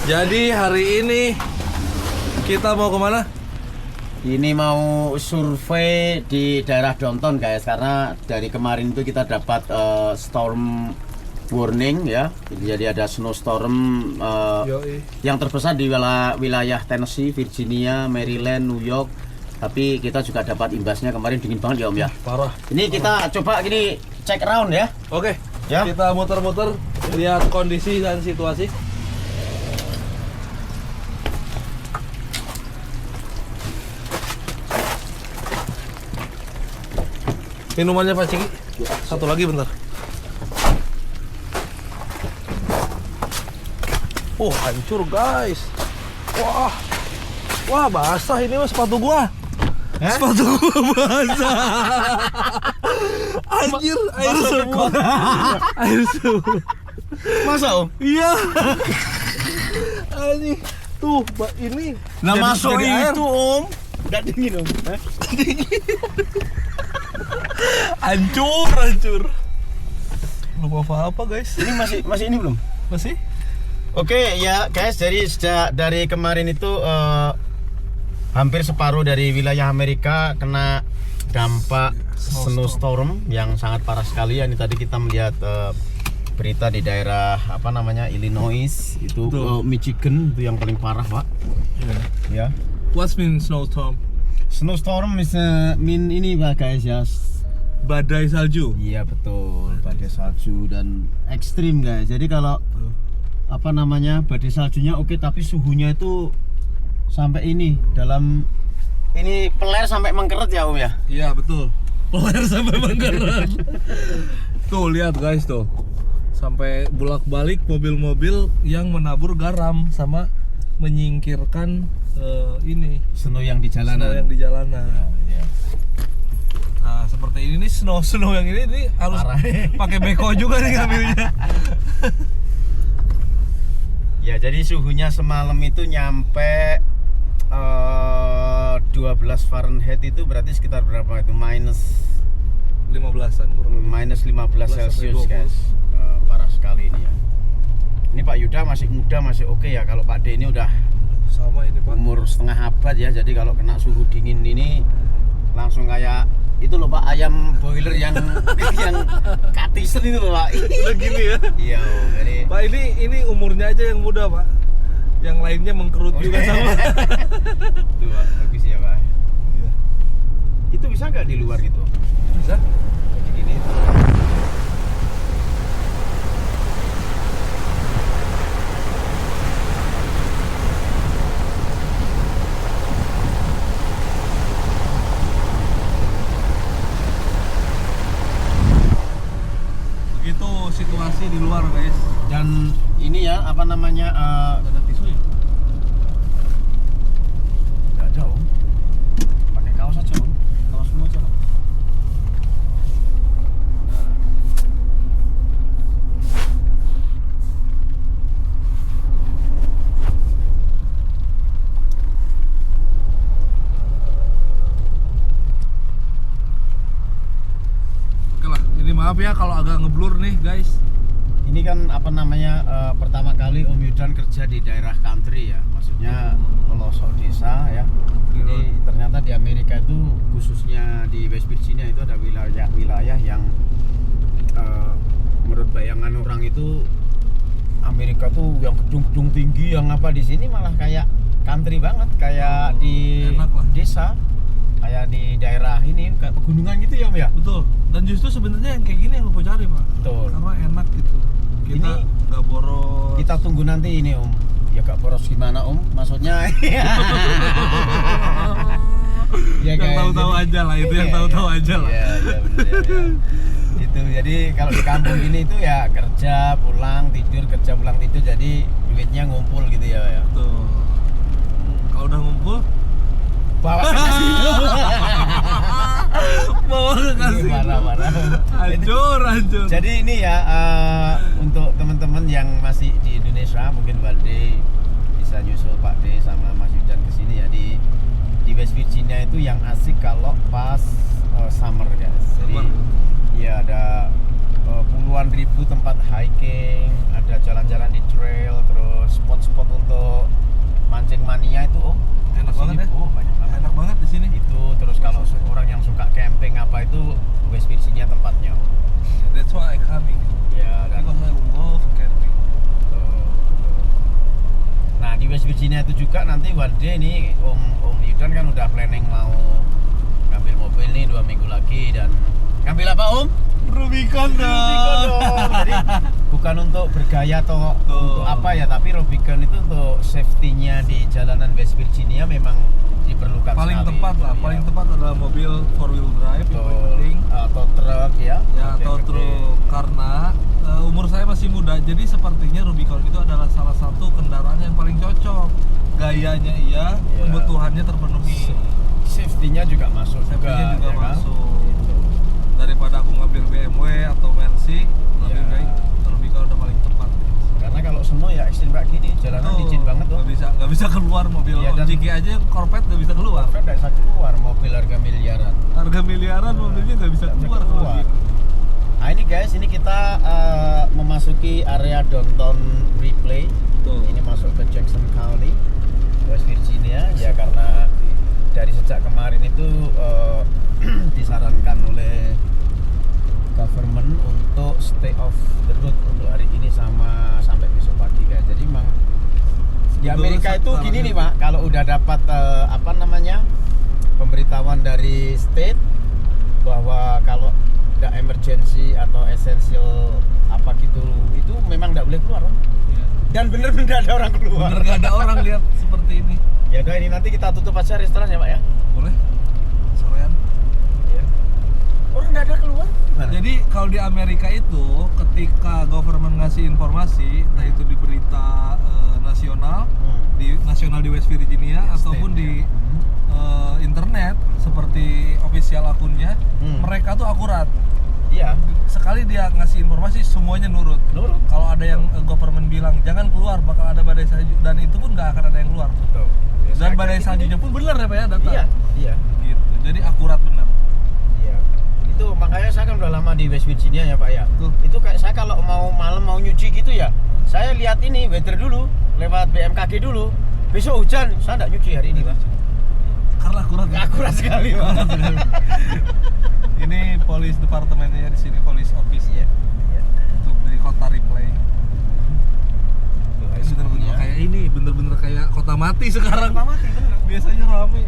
Jadi hari ini kita mau kemana? Ini mau survei di daerah Downtown guys, karena dari kemarin itu kita dapat storm warning ya. Jadi ada snowstorm yang terbesar di wilayah Tennessee, Virginia, Maryland, New York. Tapi kita juga dapat imbasnya kemarin, dingin banget ya Om ya. Parah. Ini kita coba gini cek round ya. Oke, ya. Kita muter-muter lihat kondisi dan situasi. Minumannya Pak Ciki. Satu lagi bentar. Oh, hancur guys. Wah, basah ini mas sepatu gua. Sepatu gua basah. Anjir, air semua. Air semua. Masa Om? Iya. Anjing. Tuh, ini. Nah masuk air. itu Om. Enggak dingin Om. Hancur. Belum apa-apa guys. Ini masih ini belum? Masih? Oke ya guys, jadi sejak dari kemarin itu hampir separuh dari wilayah Amerika kena dampak snowstorm yang sangat parah sekali. Ini tadi kita melihat berita di daerah apa namanya Illinois itu, Michigan itu yang paling parah Pak. Ya. What's mean snowstorm? Snowstorm is mean ini Pak guys ya. Badai salju. Iya betul, badai salju dan ekstrim guys. Jadi kalau apa namanya badai saljunya oke, tapi suhunya itu sampai ini dalam ini peler sampai mengkeret ya Om ya. Iya betul. Peler sampai mengkeret. Tuh lihat guys tuh, sampai bolak-balik mobil-mobil yang menabur garam sama menyingkirkan ini snow yang di jalanan. Ya. Nah seperti ini nih snow yang ini harus pakai beko juga nih ngambilnya. Ya jadi suhunya semalam itu nyampe 12 Fahrenheit itu berarti sekitar berapa itu? Minus 15-an kurang lebih. Minus 15 Celsius guys. Parah sekali ini ya. Ini Pak Yuda masih muda, masih oke ya. Kalau Pak D ini udah sama ini Pak, umur setengah abad ya. Jadi kalau kena suhu dingin ini langsung kayak itu loh Pak, ayam boiler yang katisen itu loh Pak. Begini ya. Iya Om. Jadi Pak ini umurnya aja yang muda Pak, yang lainnya mengkerut juga sama. Tuh Pak, bagus ya Pak. Iya. Itu bisa nggak di luar gitu? Bisa? Jadi gini. Begitu situasi di luar guys. Dan ini ya apa namanya Ada tisu ya? nggak ada Om. Pakai kaos aja Om. Kaos semua aja Om. Oke lah, ini maaf ya kalau agak ngeblur nih guys. Ini kan apa namanya pertama kali Om Yudan kerja di daerah country ya, maksudnya pelosok desa ya. Ini ternyata di Amerika itu khususnya di West Virginia itu ada wilayah yang menurut bayangan orang itu Amerika tuh yang gedung-gedung tinggi, yang apa di sini malah kayak country banget, kayak di desa, kayak di daerah ini kayak pegunungan gitu ya Om ya. Betul. Dan justru sebenarnya yang kayak gini yang gue cari Pak. Betul. Karena enak gitu. Kita Ini nggak boros. Kita tunggu nanti ini Om. Ya gak boros gimana Om? Maksudnya ya yang tahu-tahu aja lah itu, yang tahu-tahu aja lah. Iya, bener ya. Itu jadi kalau di kampung gini itu ya kerja pulang tidur, kerja pulang tidur, jadi duitnya ngumpul gitu ya. Tuh. Kalau udah ngumpul Bawa ke kasino. bawa ke kasino. Marah-marah. Hancur. Jadi ini ya untuk teman-teman yang masih di Indonesia, mungkin Balde bisa nyusul Pak D sama Mas Yudan ke sini ya, di West Virginia itu yang asik kalau pas summer guys. Jadi ya ada puluhan ribu tempat hiking, ada jalan-jalan di trail, terus spot-spot untuk one day ini Om Yudan kan udah planning mau ngambil mobil nih 2 minggu lagi. Dan ngambil apa Om? Rubicon dong. Jadi bukan untuk bergaya atau untuk apa ya, tapi Rubicon itu untuk safety-nya di jalanan West Virginia memang diperlukan Paling sekali. tepat lah, Iya. paling tepat adalah mobil 4-wheel drive yang paling penting. Atau truk ya. Ya, atau Gede-gede. truk, karena umur saya masih muda, jadi sepertinya Rubicon itu adalah salah satu kendaraan yang paling cocok. Gayanya iya, Iya. kebutuhannya terpenuhi, Safety-nya juga masuk safety-nya juga ya kan? masuk. Gitu. Daripada aku ngambil BMW atau Mercy, lebih Iya. baik Rubicon udah paling tepat. Karena kalau snow ya ekstrim kayak gini, jalanan Tuh, licin banget tuh. nggak bisa keluar mobil. Iya, dan- Jiki aja Corvette nggak bisa keluar. Kan nggak bisa keluar mobil harga miliaran. Harga miliaran mobilnya nggak bisa Nggak bisa keluar. kalau keluar. gitu. Nah ini guys, ini kita memasuki area downtown Ripley. Tuh. Ini masuk ke Jackson County, West Virginia. Ya karena dari sejak kemarin itu disarankan oleh government untuk stay off the road untuk hari ini sama sampai besok pagi guys. Jadi memang di Betul, Amerika itu sekarang gini ini. nih Pak, kalau udah dapat apa namanya pemberitahuan dari state bahwa kalau nggak emergency atau essential apa gitu, itu memang nggak boleh keluar Om. Iya. Dan bener-bener ada orang keluar. Bener nggak ada orang lihat seperti ini. Ya udah, ini nanti kita tutup aja restoran ya Pak ya. Boleh? Sorean. Iya. Orang nggak ada keluar. Gimana? Jadi kalau di Amerika itu ketika government ngasih informasi, entah itu di berita nasional, nasional di West Virginia ataupun di internet seperti official akunnya, mereka tuh akurat. Iya. Sekali dia ngasih informasi semuanya nurut. Nurut. Kalau ada yang government bilang jangan keluar bakal ada badai salju, dan itu pun nggak akan ada yang keluar. Betul. Dan badai saljunya pun benar ya Pak ya data. Iya. Iya. Gitu. Jadi akurat benar. Iya. Itu makanya saya kan udah lama di West Virginia ya Pak ya. Tuh. Itu kayak saya kalau mau malam mau nyuci gitu ya, saya lihat ini weather dulu, lewat BMKG dulu. Besok hujan, saya nggak nyuci hari ini Pak. Karena akurat. Akurat sekali Pak. Ini police departemennya di sini, police office Iya. Iya. untuk di kota Ripley. Tuh, high Ini bener-bener school-nya. kayak ini, bener-bener kayak kota mati sekarang. Kota mati, bener. Biasanya rame.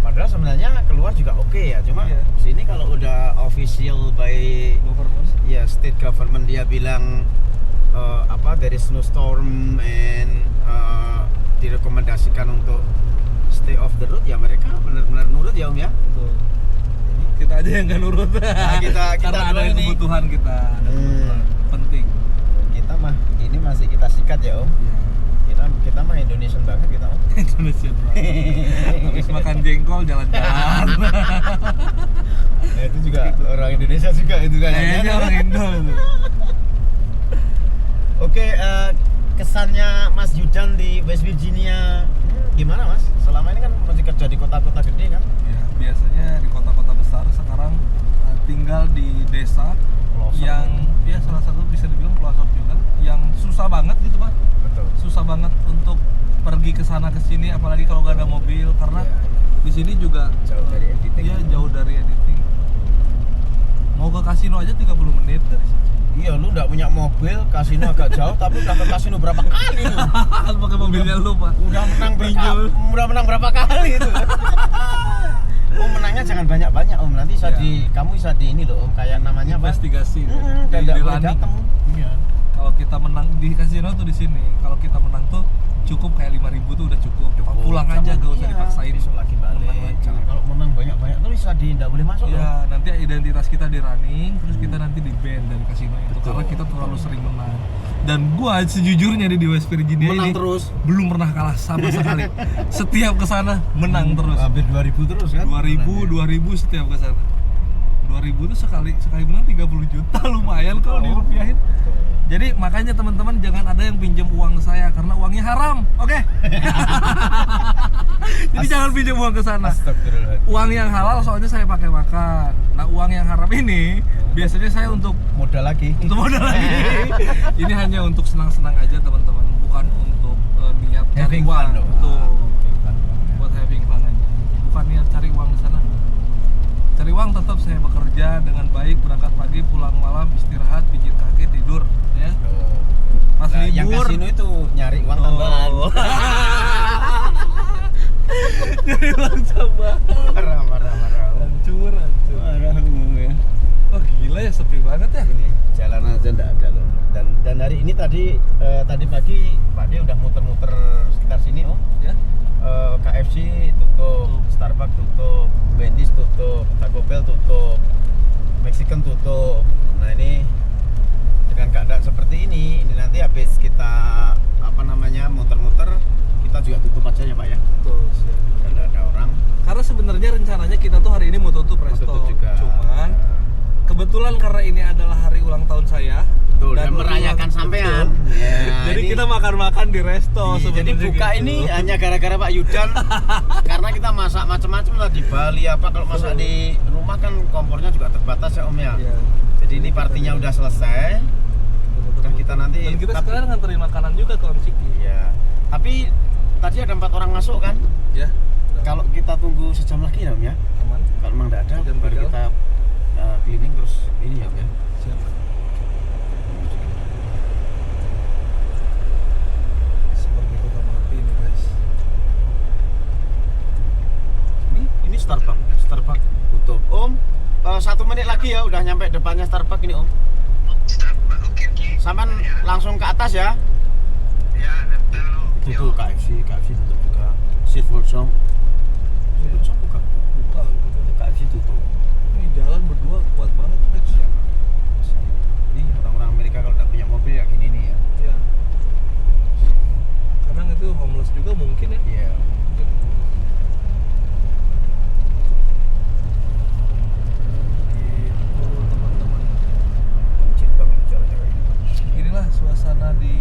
Padahal sebenarnya keluar juga oke ya, cuma Iya. sini kalau udah official by Government. ya state government dia bilang apa there is no storm and direkomendasikan untuk stay off the road, ya mereka benar-benar nurut ya Om ya. Betul. Kita aja yang nggak nurut. Nah, kita Karena ada doang ini. kebutuhan kita. Ada kebutuhan penting. Kita mah ini masih kita sikat ya Om. Kita mah Indonesian banget kita Om. Indonesia. Habis makan jengkol jalan-jalan. Nah, itu juga orang Indonesia juga itu kan. Kayaknya orang Indo itu. Oke, kesannya Mas Yudan di West Virginia gimana Mas? Selama ini kan masih kerja di kota-kota gede kan? Ya, biasanya di kota-kota besar, sekarang tinggal di desa Pelosok. yang ya salah satu bisa dibilang pelosok juga, yang susah banget gitu Pak. Betul. Susah banget untuk pergi ke sana ke sini, apalagi kalau nggak ada mobil, karena Iya, di sini juga Jauh dari editing. Iya, jauh dari editing. Mau ke kasino aja 30 menit dari sini. Iya, lu nggak punya mobil, kasino agak jauh, tapi udah ke kasino berapa kali lu? Kan pakai mobilnya lu Pak. Udah menang Pinjol. udah menang berapa kali itu? Oh, menangnya jangan banyak-banyak Om. Nanti bisa Iya. kamu bisa di ini loh Om, kayak namanya apa? Investigasi. Dan Di nggak boleh running. datang. Iya. Kalau kita menang di kasino tuh di sini. Kalau kita menang tuh cukup kayak 5.000 tuh udah cukup. Pulang aja, gak usah Iya, dipaksain. besok lagi balik. Menang lagi. Jangan kalau menang banyak-banyak tuh bisa nggak boleh masuk loh. Ya, nanti identitas kita di running, terus kita nanti di ban dari kasino itu. Betul. Karena kita terlalu sering menang. Dan gua sejujurnya di West Virginia Menang ini terus. belum pernah kalah sama sekali. Setiap kesana menang terus. Hampir 2000 terus kan? 2000 setiap kesana. 2000 tuh sekali menang 30 juta, lumayan kalau dirupiahin. Jadi makanya teman-teman jangan ada yang pinjam uang saya karena uangnya haram, oke? Jadi jangan pinjam uang ke sana. Astagfirullahaladzim. Uang yang halal soalnya saya pakai makan. Nah, uang yang haram ini biasanya saya untuk Modal lagi. modal lagi. Ini hanya untuk senang-senang aja teman-teman, bukan untuk niat cari Having uang. fun dong. Betul. Having fun. Buat having fun aja. Bukan niat cari uang di sana. Cari uang tetap saya bekerja dengan baik, berangkat pagi, pulang malam, istirahat, pijit kaki, tidur, ya. Pas Nah, yang libur kasino itu nyari uang tambahan. Oh. Jadi ulang coba. Marah. Hancur. Marah ya. Oh gila ya, sepi banget ya. Ini jalan aja enggak ada loh. Dan hari ini tadi pagi Pak dia udah muter-muter sekitar sini Om. Ya. KFC tutup, Starbucks tutup, Wendy's tutup, Taco Bell tutup, Mexican tutup. Nah ini dengan keadaan seperti ini nanti habis kita muter-muter kita juga tutup aja ya Pak ya. Betul. Siap. Dan nggak ada orang. Karena sebenarnya rencananya kita tuh hari ini mau tutup resto. Tutup juga. Cuman kebetulan karena ini adalah hari ulang tahun saya. Betul, dan merayakan sampean. Ya, jadi ini- kita makan-makan di resto Jadi sebenarnya buka gitu. ini hanya gara-gara Pak Yudan karena kita masak macam-macam lah di Bali apa kalau masak di rumah kan kompornya juga terbatas ya Om ya. Iya. Jadi ini partinya udah selesai. Dan kita nanti Dan kita tapi- sekarang nganterin makanan juga ke Om Ciki. Iya. Tapi tadi ada 4 orang masuk kan? Ya. Kalau kita tunggu sejam lagi ya Om ya. aman. Kalau memang tidak ada Sejam baru tinggal. kita cleaning terus ini ya Om ya. Siap. Seperti kota mati ini guys. Ini Starbucks tutup. Om, 1 menit lagi ya udah nyampe depannya Starbucks ini Om. Oke. Sampai langsung ke atas ya. Ya, Tutup KFC tutup juga. Seafood shop buka. Buka. KFC tutup. Ini jalan berdua kuat banget guys. Ini orang-orang Amerika kalau tak punya mobil ya gini nih ya. Ya. Kadang itu homeless juga mungkin ya. Iya. Gitu, teman-teman. Cinta kalau jalannya kayak gini. Inilah suasana di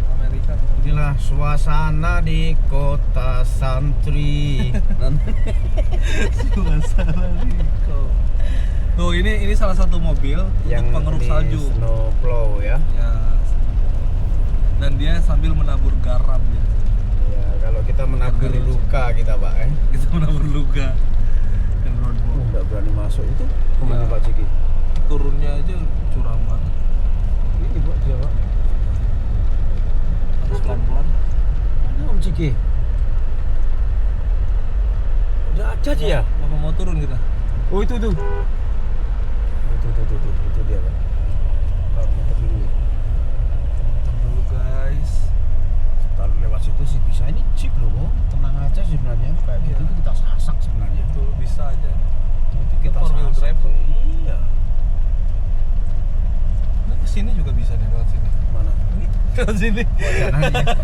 Amerika. Inilah suasana di kota santri. Suasana di Tuh ini salah satu mobil Yang untuk pengeruk ini salju. snowplow ya. Ya. Dan dia sambil menabur garam gitu. Ya, kalau kita menabur Garam. luka kita Pak Kita menabur luka. Dan roadblock. Nggak berani masuk itu kemana Ya. Pak Ciki? Turunnya aja curam banget. Ini Pak dia Pak. Harus pelan-pelan. Mana Om Ciki? Udah ada dia. Bapak mau turun kita? Oh itu tuh. Itu dia Pak. Pak muter dulu ya. Turun dulu guys. Kalau lewat situ sih bisa ini jeep loh, Bang. Tenang aja sih sebenarnya. Kayak Iya. gitu kita sasak sebenarnya. Itu bisa aja. Itu Kita 4-wheel drive kok. Iya. Nah, kesini juga bisa nih lewat sini. Mana? Lewat sini.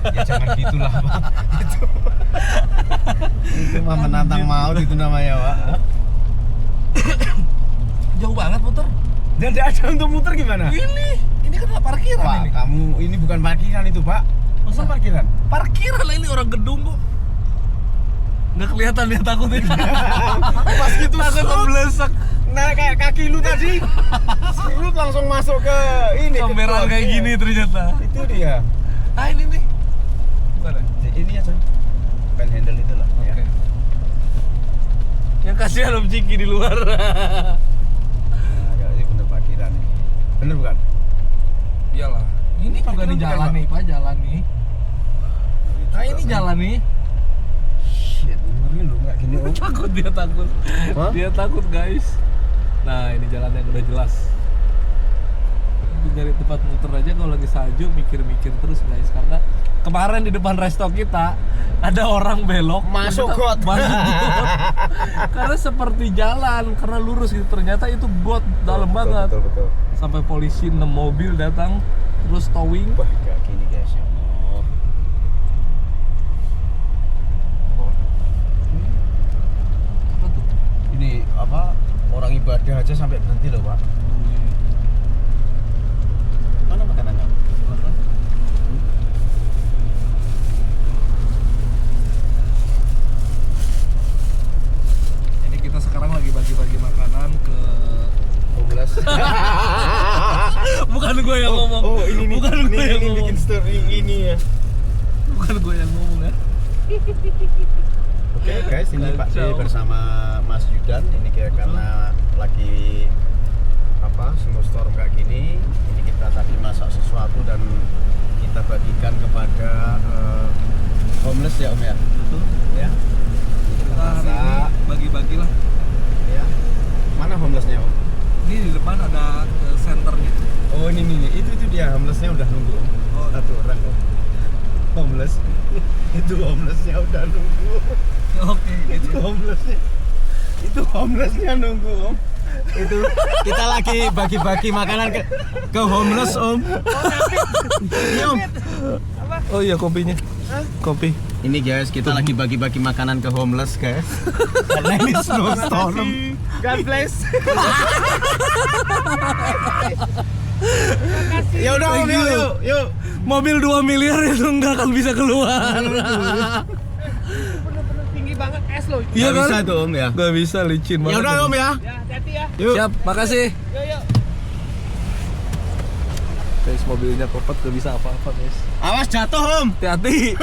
Ya jangan gitulah Bang. Itu mah menantang maut itu namanya Pak. Jauh banget muter. Dan tidak ada untuk muter gimana? Ini kan parkiran Pak, ini. kamu ini bukan parkiran itu Pak. Masa parkiran? Parkiran lah, ini orang gedung kok. Nggak kelihatan dia takutnya. Pas gitu Takut serut. memblesak. Nah kayak kaki lu tadi serut langsung masuk ke ini ke Kamera truk. kayak Iya. gini ternyata. Itu dia. Ah ini nih. Bukan ya? Ini aja. Pen handle itu lah ya. Oke. Yang kasihan Om Ciki di luar. Nah, kalau ini bener parkiran ini. Bener bukan? Iyalah. Ini juga Parkiran nih bukan, jalan Pak? nih, Pak, jalan nih. Nah, ini jalan nih. Shit, ngeri lu nggak gini Om. Takut dia takut. Hah? Dia takut, guys. Nah, ini jalan yang udah jelas. Itu dari tempat muter aja kalau lagi salju mikir-mikir terus, guys, karena kemarin di depan resto kita ada orang belok Masuk ternyata- got. masuk got. Karena seperti jalan, karena lurus gitu, ternyata itu got dalam banget. Betul. Sampai polisi 6 mobil datang terus towing. Wah, kayak gini guys ya Allah. Apa tuh? Ini apa? Orang ibadah aja sampai berhenti loh Pak. Mana makanannya? Ini kita sekarang lagi bagi-bagi makanan ke Homeless. bukan gue yang ngomong. ini nih. Bukan gue yang ini ngomong. bikin story ini ya. Bukan gue yang ngomong ya. Oke guys, ini Pak D Kacau. bersama Mas Yudan. Ini kayak Betul. karena lagi apa snowstorm kayak gini. Ini kita tadi masak sesuatu dan kita bagikan kepada homeless ya Om ya. Betul. Ya. Maka hari ini bagi-bagilah. Ya. Mana homelessnya Om? Ini di depan ada senternya. Oh ini itu dia homelessnya udah nunggu Om. Oh. Satu orang Om. Homeless. Itu homelessnya udah nunggu. Oke, gitu. Itu homelessnya nunggu Om. Itu kita lagi bagi-bagi makanan ke homeless Om. Ini Om. Oh iya kopinya. Kopi. Ini guys, kita lagi bagi-bagi makanan ke homeless guys. Karena ini snowstorm. God bless. Ya udah Om, yuk. Mobil 2 miliar itu nggak akan bisa keluar. Bener-bener tinggi banget es loh. Iya Nggak kan? bisa tuh Om ya. Gak bisa, licin Ya banget. udah Om ya. Ya, hati-hati ya. Yuk. Siap, makasih. Yuk. Guys, mobilnya Popet gak bisa apa-apa guys. Awas jatuh Om. Hati-hati.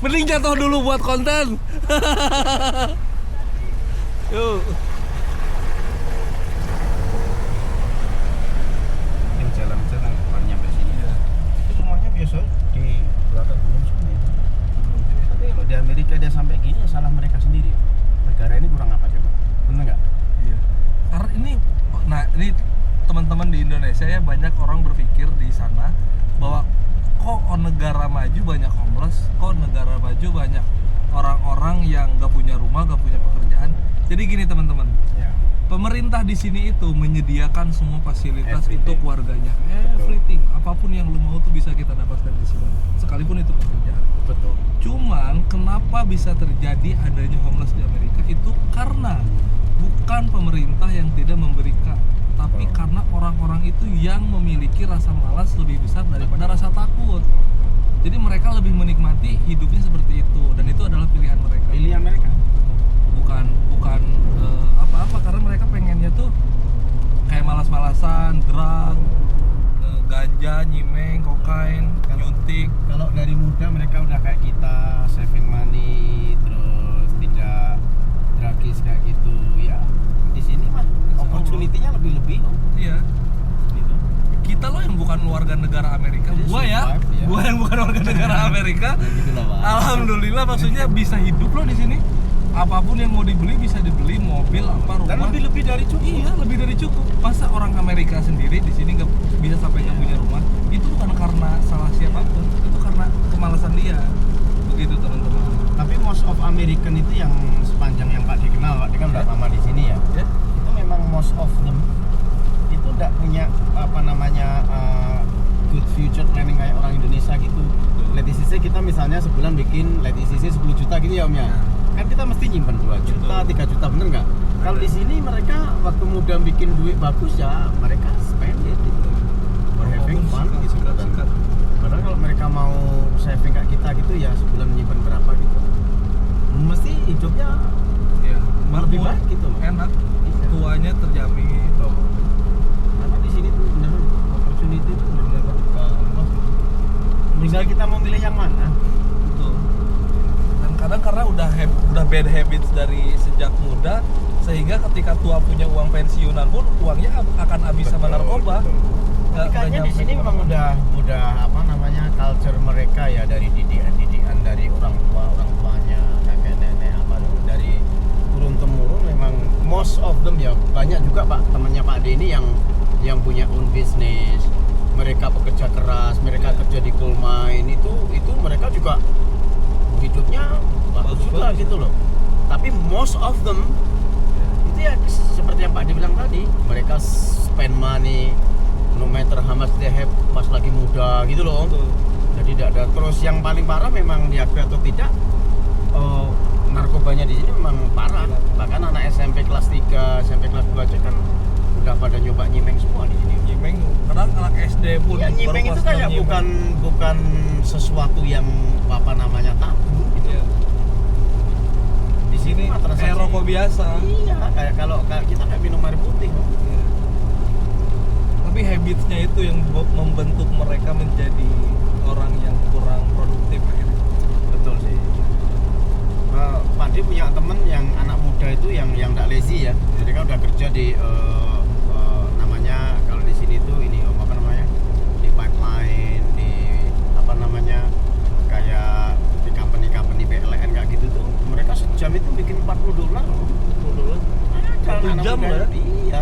Mending jatuh dulu buat konten. Yuk. Yang jalan-jalan depan nyampe sini. Itu rumahnya biasa di belakang gunung sini. Tapi kalau di Amerika dia sampai gini ya salah mereka sendiri. Negara ini kurang apa coba? Bener nggak? Iya. Karena ini teman-teman di Indonesia ya, banyak orang berpikir di sana bahwa kok negara maju banyak homeless, kok negara maju banyak orang-orang yang gak punya rumah, gak punya pekerjaan. Jadi gini teman-teman, Ya. pemerintah di sini itu menyediakan semua fasilitas Everything. untuk warganya. Everything, apapun yang lu mau tuh bisa kita dapatkan di sini, sekalipun itu pekerjaan. Betul. Cuman kenapa bisa terjadi adanya homeless di Amerika itu karena bukan pemerintah yang tidak memberikan, tapi karena orang-orang itu yang memiliki rasa malas lebih besar daripada rasa takut. Jadi mereka lebih menikmati hidupnya seperti itu, dan itu adalah pilihan mereka. Pilihan mereka. Bukan apa-apa, karena mereka pengennya tuh kayak malas-malasan, drug, ganja, nyimeng, kokain, nyuntik. Kalau dari muda mereka udah kayak kita, saving money, terus tidak dragis kayak gitu. Ya, di sini mah opportunity-nya lebih-lebih. Iya. Gitu. Kita loh yang bukan warga negara Amerika. Jadi Gua ya, survive, ya. gua yang bukan warga negara Amerika. Gitu lah, Pak. Alhamdulillah, maksudnya bisa hidup loh di sini. Apapun yang mau dibeli bisa dibeli, mobil apa, rumah. Dan lebih dari cukup. Iya, lebih dari cukup. Masa orang Amerika sendiri di sini nggak bisa sampai nggak punya rumah? Itu bukan karena salah siapapun, itu karena kemalasan dia. Begitu teman-teman. Tapi most of American itu yang sepanjang yang Pak dikenal, Pak Di kan udah lama di sini ya. Ya. Itu memang most of them itu nggak punya apa namanya good future planning kayak orang Indonesia gitu. Let ICC kita misalnya sebulan bikin let ICC 10 juta gitu ya Om ya. Kan kita mesti nyimpen 2 juta, 3 juta bener nggak? Kalau di sini mereka waktu muda bikin duit bagus ya mereka spend it gitu. For having fun gitu kan. Padahal kalau mereka mau saving kayak kita gitu ya sebulan nyimpen berapa gitu. Mesti hidupnya Iya. lebih Makmur, baik gitu. enak, Iya. tuanya terjamin. Karena di sini tuh bener opportunity itu bener tinggal kita mau milih yang mana. Betul. Dan kadang karena udah bad habits dari sejak muda, sehingga ketika tua punya uang pensiunan pun uangnya akan habis sama narkoba. Tapi kayaknya di sini memang udah apa namanya culture mereka ya, dari didikan dari orang tuanya, kakek nenek apa dari turun temurun memang most of them ya. Banyak juga Pak temannya Pak Denny yang punya own business. Mereka pekerja keras, mereka kerja di coal mine, itu mereka juga hidupnya bagus juga gitu loh. Tapi most of them itu ya seperti yang Pak Ade bilang tadi, mereka spend money no matter how much they have pas lagi muda gitu loh. Jadi tidak ada. Terus yang paling parah memang diakui atau tidak, narkobanya di sini memang parah. Bahkan anak SMP kelas 3, SMP kelas 2 aja kan udah pada nyoba nyimeng semua di sini. Nyimeng, kadang anak SD pun Ya, nyimeng baru itu kelas kayak 6 nyimeng. bukan sesuatu yang apa namanya tabu gitu. Iya. Di sini mah transaksi. kayak rokok biasa. Iya, kayak kalau kita kayak minum air putih. Iya. Tapi habitsnya itu yang membentuk mereka menjadi orang yang kurang produktif akhirnya. Betul sih. Pak Ade punya temen yang anak muda itu yang nggak lazy ya. Jadi kan udah kerja di namanya kalau di sini tuh ini apa namanya di pipeline, di apa namanya kayak di company PLN kayak gitu tuh mereka sejam 1 jam muda, lah ya. iya.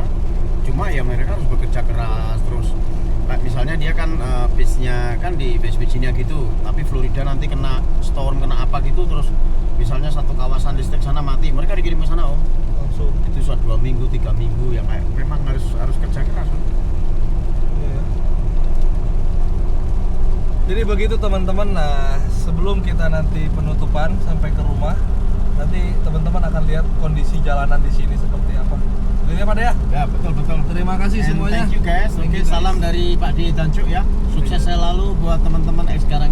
Cuma ya mereka harus bekerja keras terus. Kayak misalnya dia kan base-nya kan di base Virginia gitu, tapi Florida nanti kena storm, kena apa gitu, terus misalnya satu kawasan listrik sana mati, mereka dikirim ke sana om. Langsung. Itu suatu 2 minggu, 3 minggu yang kayak memang harus kerja keras om. Iya. Jadi begitu teman-teman. Nah, sebelum kita nanti penutupan sampai ke rumah, nanti teman-teman akan lihat kondisi jalanan di sini seperti apa. Jadi ya Pak ya. Ya betul. Terima kasih And semuanya. thank you guys. Thank Oke, you, guys. salam dari Pak D dan Cuk ya. Sukses selalu buat teman-teman X Garage.